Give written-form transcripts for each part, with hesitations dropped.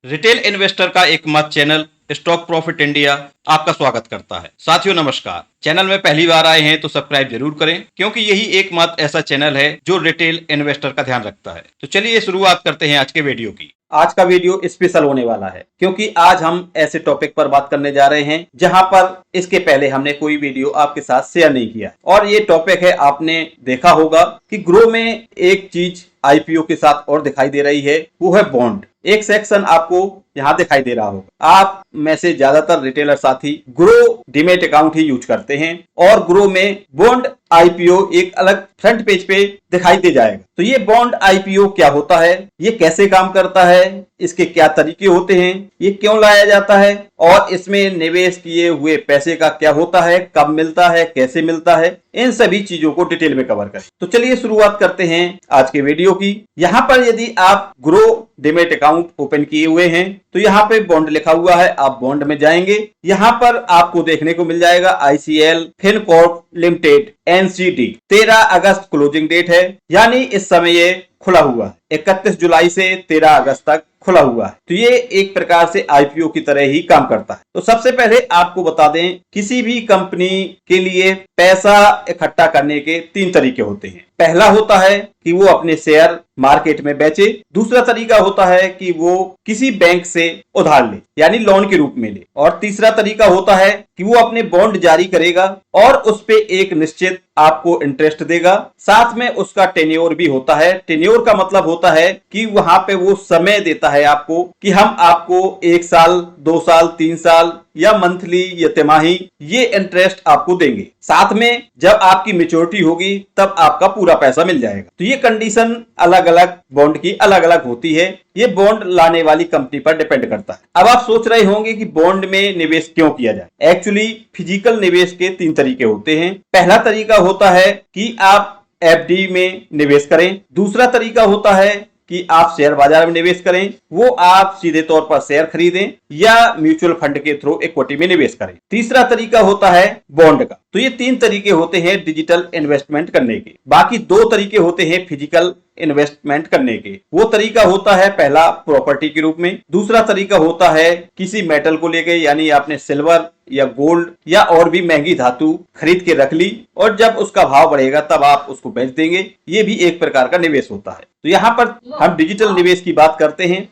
Retail investor का एकमात्र channel stock profit India आपका स्वागत करता है। साथियों नमस्कार। चैनल में पहली बार आए हैं तो सब्सक्राइब जरूर करें, क्योंकि यही एकमात्र ऐसा चैनल है जो रिटेल इन्वेस्टर का ध्यान रखता है। तो चलिए शुरुआत करते हैं आज के वीडियो की। आज का वीडियो स्पेशल होने वाला है, क्योंकि आज हम ऐसे टॉपिक पर बात करने जा रहे हैं जहां पर इसके पहले हमने कोई वीडियो आपके साथ शेयर नहीं किया। और ये टॉपिक है, आपने देखा होगा कि ग्रो में एक चीज आईपीओ के साथ और दिखाई दे रही है, वो है बॉन्ड। एक सेक्शन आपको यहाँ दिखाई दे रहा होगा। आप में से ज्यादातर रिटेलर साथी ग्रो डीमेट अकाउंट ही यूज करते हैं और ग्रो में बॉन्ड आईपीओ एक अलग फ्रंट पेज पे दिखाई दे जाएगा। तो ये बॉन्ड आईपीओ क्या होता है, ये कैसे काम करता है, इसके क्या तरीके होते हैं, ये क्यों लाया जाता है और इसमें निवेश किए हुए पैसे का क्या होता है, कब मिलता है, कैसे मिलता है, इन सभी चीजों को डिटेल में कवर करें। तो चलिए शुरुआत करते हैं आज के वीडियो की। यहाँ पर यदि आप ग्रो डीमेट अकाउंट ओपन किए हुए हैं तो यहाँ पे बॉन्ड लिखा हुआ है, आप बॉन्ड में जाएंगे। यहाँ पर आपको देखने को मिल जाएगा आईसीएल फिनकॉर्प लिमिटेड एनसीडी। 13 अगस्त क्लोजिंग डेट है, यानी इस समय ये खुला हुआ है। 31 जुलाई से 13 अगस्त तक खुला हुआ है। तो ये एक प्रकार से आईपीओ की तरह ही काम करता है। तो सबसे पहले आपको बता दें, किसी भी कंपनी के लिए पैसा इकट्ठा करने के 3 तरीके होते हैं। पहला होता है कि वो अपने शेयर मार्केट में बेचे। दूसरा तरीका होता है कि वो किसी बैंक से उधार ले, यानी लोन के रूप में ले। और तीसरा तरीका होता है कि वो अपने बॉन्ड जारी करेगा और उस पे एक निश्चित आपको इंटरेस्ट देगा। साथ में उसका टेन्योर भी होता है। टेन्योर का मतलब होता है कि वहां पे वो समय देता है आपको कि हम आपको 1 साल, 2 साल, 3 साल या मंथली या तिमाही ये इंटरेस्ट आपको देंगे। साथ में जब आपकी मेच्योरिटी होगी तब आपका पूरा पैसा मिल जाएगा। तो ये कंडीशन अलग अलग बॉन्ड की अलग अलग होती है। ये बॉन्ड लाने वाली कंपनी पर डिपेंड करता है। अब आप सोच रहे होंगे कि बॉन्ड में निवेश क्यों किया जाए। एक्चुअली फिजिकल निवेश के 3 तरीके होते हैं। पहला तरीका होता है कि आप एफडी में निवेश करें। दूसरा तरीका होता है कि आप शेयर बाजार में निवेश करें, वो आप सीधे तौर पर शेयर खरीदें या म्यूचुअल फंड के थ्रू इक्विटी में निवेश करें। तीसरा तरीका होता है बॉन्ड का। तो ये 3 तरीके होते हैं डिजिटल इन्वेस्टमेंट करने के। बाकी 2 तरीके होते हैं फिजिकल इन्वेस्टमेंट करने के। वो तरीका होता है पहला प्रॉपर्टी के रूप में, दूसरा तरीका होता है किसी मेटल को लेके, यानी आपने सिल्वर या गोल्ड या और भी महंगी धातु खरीद के रख ली और जब उसका भाव बढ़ेगा तब आप उसको बेच देंगे। ये भी एक प्रकार का निवेश होता है। तो यहाँ पर हम डिजिटल निवेश की बात करते हैं।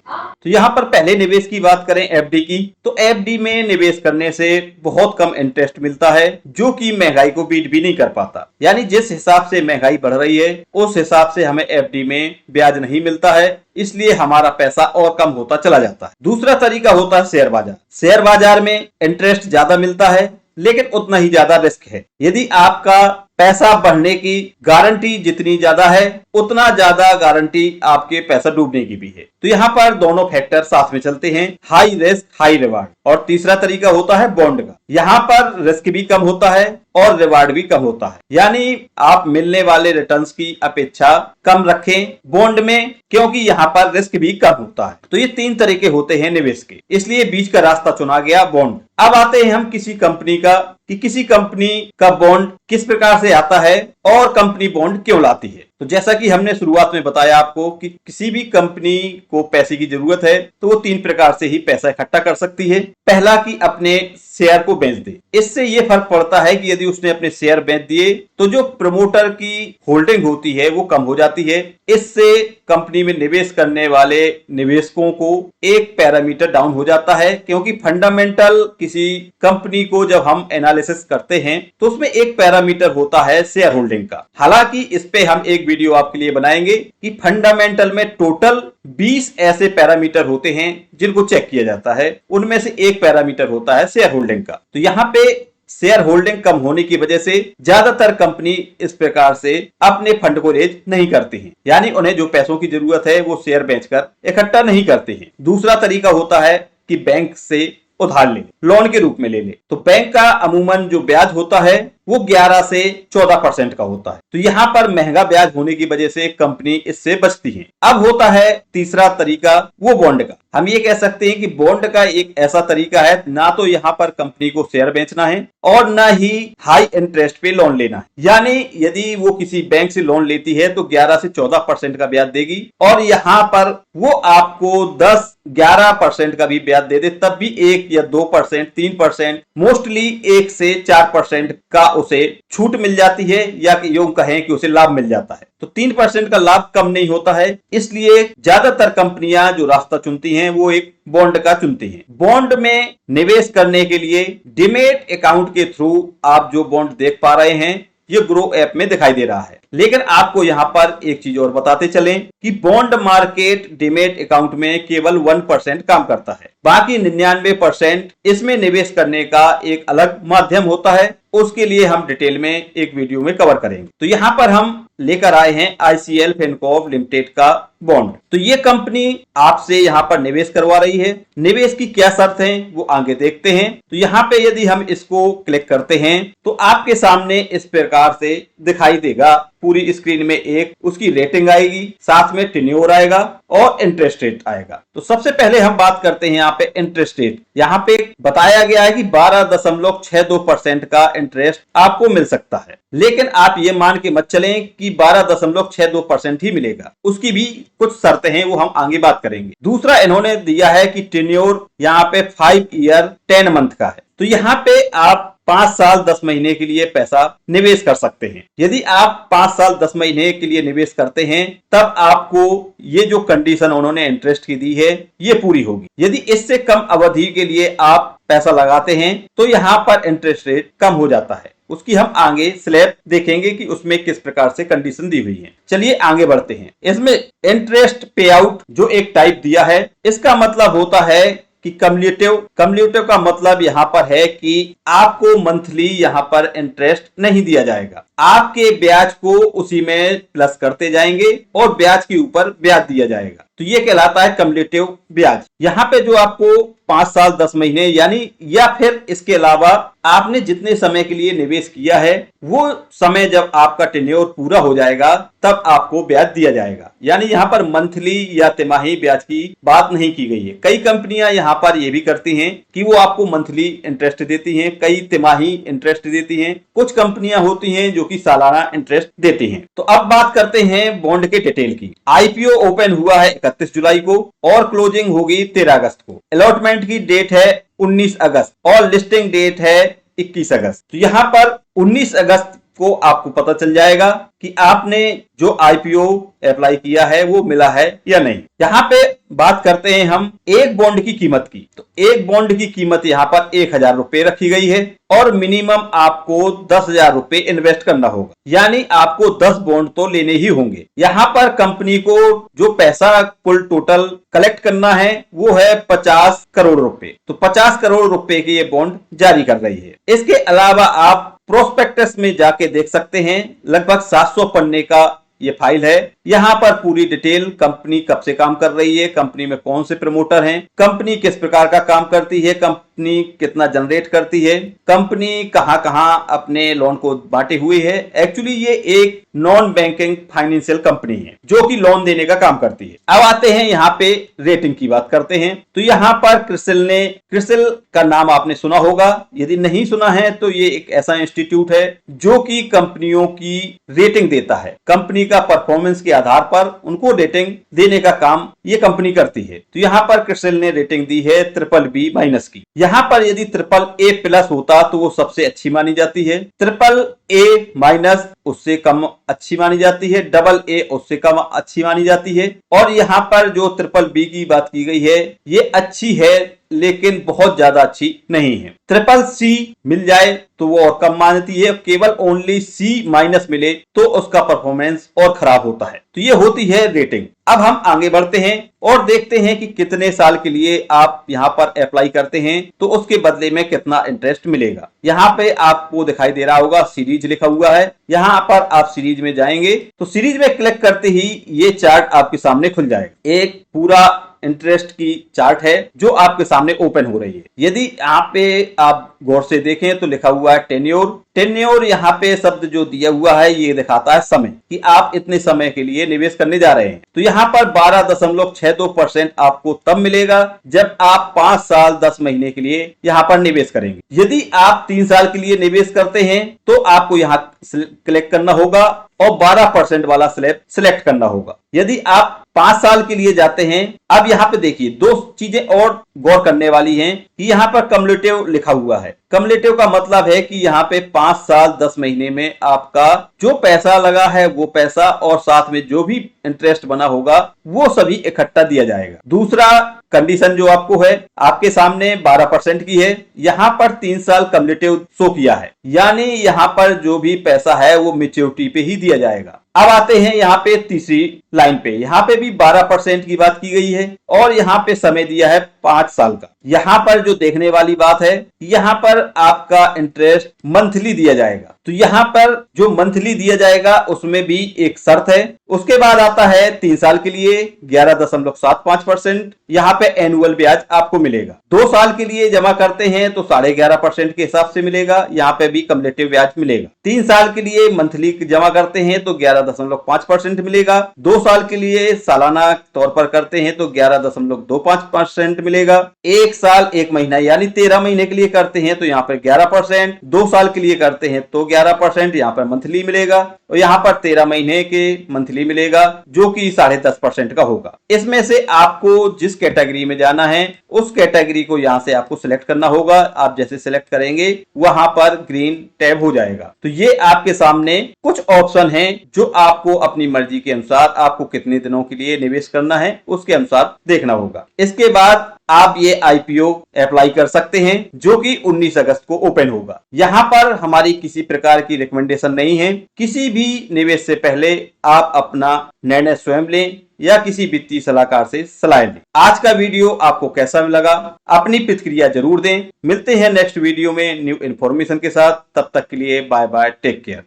तो यहाँ पर पहले निवेश की बात करें एफडी की, तो एफडी में निवेश करने से बहुत कम इंटरेस्ट मिलता है, जो कि महंगाई को बीट भी नहीं कर पाता। यानी जिस हिसाब से महंगाई बढ़ रही है उस हिसाब से हमें एफडी में ब्याज नहीं मिलता है, इसलिए हमारा पैसा और कम होता चला जाता है। दूसरा तरीका होता है शेयर बाजार। शेयर बाजार में इंटरेस्ट ज्यादा मिलता है लेकिन उतना ही ज्यादा रिस्क है। यदि आपका पैसा बढ़ने की गारंटी जितनी ज्यादा है उतना ज्यादा गारंटी आपके पैसा डूबने की भी है। तो यहाँ पर दोनों फैक्टर साथ में चलते हैं, हाई रिस्क हाई रिवार्ड। और तीसरा तरीका होता है बॉन्ड का। यहाँ पर रिस्क भी कम होता है और रिवार्ड भी कम होता है, यानी आप मिलने वाले रिटर्न्स की अपेक्षा कम रखें बॉन्ड में, क्योंकि यहाँ पर रिस्क भी कम होता है। तो ये 3 तरीके होते हैं निवेश के, इसलिए बीच का रास्ता चुना गया बॉन्ड। अब आते हैं हम किसी कंपनी का, कि किसी कंपनी का बॉन्ड किस प्रकार से आता है और कंपनी बॉन्ड क्यों लाती है। तो जैसा कि हमने शुरुआत में बताया आपको कि किसी भी कंपनी को पैसे की जरूरत है तो वो 3 प्रकार से ही पैसा इकट्ठा कर सकती है। पहला कि अपने शेयर को बेच दे। इससे ये फर्क पड़ता है कि यदि उसने अपने शेयर बेच दिए तो जो प्रमोटर की होल्डिंग होती है वो कम हो जाती है। इससे कंपनी में निवेश करने वाले निवेशकों को एक पैरामीटर डाउन हो जाता है, क्योंकि फंडामेंटल किसी कंपनी को जब हम एनालिसिस करते हैं तो उसमें एक पैरामीटर होता है शेयर होल्डिंग का। हालांकि इस पे हम एक वीडियो आपके लिए बनाएंगे कि फंडामेंटल में टोटल 20 ऐसे पैरामीटर होते हैं जिनको चेक किया जाता है, उनमें से एक पैरामीटर होता है शेयर होल्डिंग का। तो यहाँ पे शेयर होल्डिंग कम होने की वजह से ज्यादातर कंपनी इस प्रकार से अपने फंड को रेज नहीं करती हैं, यानी उन्हें जो पैसों की जरूरत है वो शेयर बेचकर इकट्ठा नहीं करते हैं। दूसरा तरीका होता है कि बैंक से उधार ले, लोन के रूप में ले ले। तो बैंक का अमूमन जो ब्याज होता है वो 11 से 14% का होता है। तो यहाँ पर महंगा ब्याज होने की वजह से कंपनी इससे बचती है। अब होता है तीसरा तरीका, वो बॉन्ड का। हम ये कह सकते हैं कि बॉन्ड का एक ऐसा तरीका है, ना तो यहाँ पर कंपनी को शेयर बेचना है और ना ही हाई इंटरेस्ट पे लोन लेना है। यानी यदि वो किसी बैंक से लोन लेती है तो 11 से 14% का ब्याज देगी और यहाँ पर वो आपको 10-11% का भी ब्याज दे दे तब भी 1 या 2%, 3%, मोस्टली 1 से 4% का उसे छूट मिल जाती है, या यूं कहें कि उसे लाभ मिल जाता है। तो 3% का लाभ कम नहीं होता है, इसलिए ज्यादातर कंपनियां जो रास्ता चुनती हैं वो एक बॉन्ड का चुनती हैं। बॉन्ड में निवेश करने के लिए डीमैट अकाउंट के थ्रू आप जो बॉन्ड देख पा रहे हैं ये ग्रो ऐप में दिखाई दे रहा है। लेकिन आपको यहां पर एक चीज और बताते चलें कि बॉन्ड मार्केट डीमैट अकाउंट में केवल 1% काम करता है, बाकी 99% इसमें निवेश करने का एक अलग माध्यम होता है। उसके लिए हम डिटेल में एक वीडियो में कवर करेंगे। तो यहां पर हम लेकर आए हैं आईसीएल फिनकॉर्प लिमिटेड का बॉन्ड। तो ये कंपनी आपसे यहां पर निवेश करवा रही है। निवेश की क्या शर्त है वो आगे देखते हैं। तो यहाँ पे यदि हम इसको क्लिक करते हैं तो आपके सामने इस प्रकार से दिखाई देगा। पूरी स्क्रीन में एक उसकी रेटिंग आएगी, साथ में टेन्योर आएगा और इंटरेस्ट रेट आएगा। तो सबसे पहले हम बात करते हैं यहाँ पे इंटरेस्ट रेट। यहाँ पे बताया गया है कि 12.62% का इंटरेस्ट आपको मिल सकता है, लेकिन आप ये मान के मत चलें कि 12.62% ही मिलेगा। उसकी भी कुछ शर्तें हैं, वो हम आगे बात करेंगे। दूसरा इन्होंने दिया है कि टेन्योर यहाँ पे 5 ईयर 10 मंथ का है। तो यहाँ पे आप 5 साल 10 महीने के लिए पैसा निवेश कर सकते हैं। यदि आप 5 साल 10 महीने के लिए निवेश करते हैं तब आपको ये जो कंडीशन उन्होंने इंटरेस्ट की दी है ये पूरी होगी। यदि इससे कम अवधि के लिए आप पैसा लगाते हैं तो यहाँ पर इंटरेस्ट रेट कम हो जाता है। उसकी हम आगे स्लैब देखेंगे कि उसमें किस प्रकार से कंडीशन दी हुई है। चलिए आगे बढ़ते हैं। इसमें इंटरेस्ट पे आउट जो एक टाइप दिया है, इसका मतलब होता है कि कम्युलेटिव का मतलब यहाँ पर है कि आपको मंथली यहाँ पर इंटरेस्ट नहीं दिया जाएगा, आपके ब्याज को उसी में प्लस करते जाएंगे और ब्याज के ऊपर ब्याज दिया जाएगा। तो ये कहलाता है कम्युलेटिव ब्याज। यहाँ पे जो आपको 5 साल 10 महीने यानी या फिर इसके अलावा आपने जितने समय के लिए निवेश किया है वो समय जब आपका टेन्योर पूरा हो जाएगा तब आपको ब्याज दिया जाएगा। यानी यहाँ पर मंथली या तिमाही ब्याज की बात नहीं की गई है। कई कंपनियां यहाँ पर ये भी करती हैं कि वो आपको मंथली इंटरेस्ट देती हैं, कई तिमाही इंटरेस्ट देती हैं, कुछ कंपनियां होती हैं जो कि सालाना इंटरेस्ट देती हैं। तो अब बात करते हैं बॉन्ड के डिटेल की। आईपीओ ओपन हुआ है 31 जुलाई को और क्लोजिंग होगी 13 अगस्त को। अलॉटमेंट की डेट है 19 अगस्त और लिस्टिंग डेट है 21 अगस्त। तो यहाँ पर 19 अगस्त को आपको पता चल जाएगा कि आपने जो आईपीओ अप्लाई किया है वो मिला है या नहीं। यहाँ पे बात करते हैं हम एक बॉन्ड की कीमत की। तो एक बॉन्ड की कीमत यहाँ पर 1000 रुपए रखी गई है और मिनिमम आपको 10,000 रुपए इन्वेस्ट करना होगा, यानी आपको 10 बॉन्ड तो लेने ही होंगे। यहाँ पर कंपनी को जो पैसा कुल टोटल कलेक्ट करना है वो है 50 करोड़ रुपए। तो 50 करोड़ रुपए के ये बॉन्ड जारी कर रही है। इसके अलावा आप प्रोस्पेक्टस में जाके देख सकते हैं, लगभग 700 पन्ने का ये फाइल है। यहाँ पर पूरी डिटेल, कंपनी कब से काम कर रही है, कंपनी में कौन से प्रमोटर हैं, कंपनी किस प्रकार का काम करती है, कंपनी कितना जनरेट करती है, कंपनी कहां कहां अपने लोन को बांटे हुए है। एक्चुअली ये एक नॉन बैंकिंग फाइनेंशियल कंपनी है जो कि लोन देने का काम करती है। अब आते हैं यहाँ पे रेटिंग की बात करते हैं। तो यहाँ पर क्रिसिल का नाम आपने सुना होगा, यदि नहीं सुना है तो ये एक ऐसा इंस्टीट्यूट है जो कि कंपनियों की रेटिंग देता है। कंपनी का परफॉर्मेंस के आधार पर उनको रेटिंग देने का काम ये कंपनी करती है। तो यहाँ पर क्रिसिल ने रेटिंग दी है BBB- की। यहाँ पर यदि AAA+ होता तो वो सबसे अच्छी मानी जाती है, AAA- उससे कम अच्छी मानी जाती है, AA उससे कम अच्छी मानी जाती है। और यहाँ पर जो BBB की बात की गई है ये अच्छी है लेकिन बहुत ज्यादा अच्छी नहीं है। CCC मिल जाए तो वो और कम मानती है, केवल ओनली C- मिले तो उसका परफॉर्मेंस और खराब होता है। तो ये होती है रेटिंग। अब हम आगे बढ़ते हैं और देखते हैं कि कितने साल के लिए आप यहाँ पर अप्लाई करते हैं तो उसके बदले में कितना इंटरेस्ट मिलेगा। यहाँ पे आपको दिखाई दे रहा होगा सीरीज लिखा हुआ है, यहाँ पर आप सीरीज में जाएंगे तो सीरीज में क्लिक करते ही ये चार्ट आपके सामने खुल जाएगा। एक पूरा इंटरेस्ट की चार्ट है जो आपके सामने ओपन हो रही है। यदि यहाँ पे आप गौर से देखें तो लिखा हुआ है टेन्योर। टेन्योर यहाँ पे शब्द जो दिया हुआ है ये दिखाता है समय, कि आप इतने समय के लिए निवेश करने जा रहे हैं। तो यहाँ पर 12.62% आपको तब मिलेगा जब आप 5 साल 10 महीने के लिए यहाँ पर निवेश करेंगे। यदि आप 3 साल के लिए निवेश करते हैं तो आपको यहाँ क्लिक करना होगा और 12% वाला स्लैब सिलेक्ट करना होगा। यदि आप 5 साल के लिए जाते हैं, अब यहाँ पे देखिए 2 चीजें और गौर करने वाली हैं कि यहाँ पर कम्युलेटिव लिखा हुआ है। कम्युलेटिव का मतलब है कि यहाँ पे 5 साल 10 महीने में आपका जो पैसा लगा है वो पैसा और साथ में जो भी इंटरेस्ट बना होगा वो सभी इकट्ठा दिया जाएगा। दूसरा कंडीशन जो आपको है आपके सामने 12% की है, यहाँ पर 3 साल कम्युलेटिव शो किया है, यानी यहाँ पर जो भी पैसा है वो मैच्योरिटी पे ही दिया जाएगा। अब आते हैं यहाँ पे तीसरी लाइन पे, यहाँ पे भी 12% की बात की गई है और यहाँ पे समय दिया है 5 साल का। यहाँ पर जो देखने वाली बात है, यहाँ पर आपका इंटरेस्ट मंथली दिया जाएगा। तो यहाँ पर जो मंथली दिया जाएगा उसमें भी एक शर्त है। उसके बाद आता है 3 साल के लिए 11.75%, यहाँ पे एनुअल ब्याज आपको मिलेगा। 2 साल के लिए जमा करते हैं तो 11.5% के हिसाब से मिलेगा, यहाँ पे भी कम्युलेटिव ब्याज मिलेगा। 3 साल के लिए मंथली जमा करते हैं तो 11.5% मिलेगा। 2 साल के लिए सालाना तौर पर करते हैं तो 11.25% मिलेगा। 1 साल 1 महीना यानी 13 महीने के लिए करते हैं तो यहाँ पर 11%, 2 साल के लिए करते हैं तो 11% यहाँ पर मंथली मिलेगा और यहाँ पर 13 महीने के मंथली मिलेगा जो कि 10.5% का होगा। इसमें से आपको जिस कैटेगरी में जाना है उस कैटेगरी को यहाँ से आपको सिलेक्ट करना होगा। आप जैसे सिलेक्ट करेंगे वहां पर ग्रीन टैब हो जाएगा। तो ये आपके सामने कुछ ऑप्शन हैं जो आपको अपनी मर्जी के अनुसार आपको कितने दिनों के लिए निवेश करना है उसके अनुसार देखना होगा। इसके बाद आप ये आईपीओ अप्लाई कर सकते हैं जो कि 19 अगस्त को ओपन होगा। यहाँ पर हमारी किसी प्रकार की रिकमेंडेशन नहीं है, किसी भी निवेश से पहले आप अपना निर्णय स्वयं लें या किसी वित्तीय सलाहकार से सलाह लें। आज का वीडियो आपको कैसा लगा अपनी प्रतिक्रिया जरूर दें। मिलते हैं नेक्स्ट वीडियो में न्यू इन्फॉर्मेशन के साथ, तब तक के लिए बाय बाय, टेक केयर।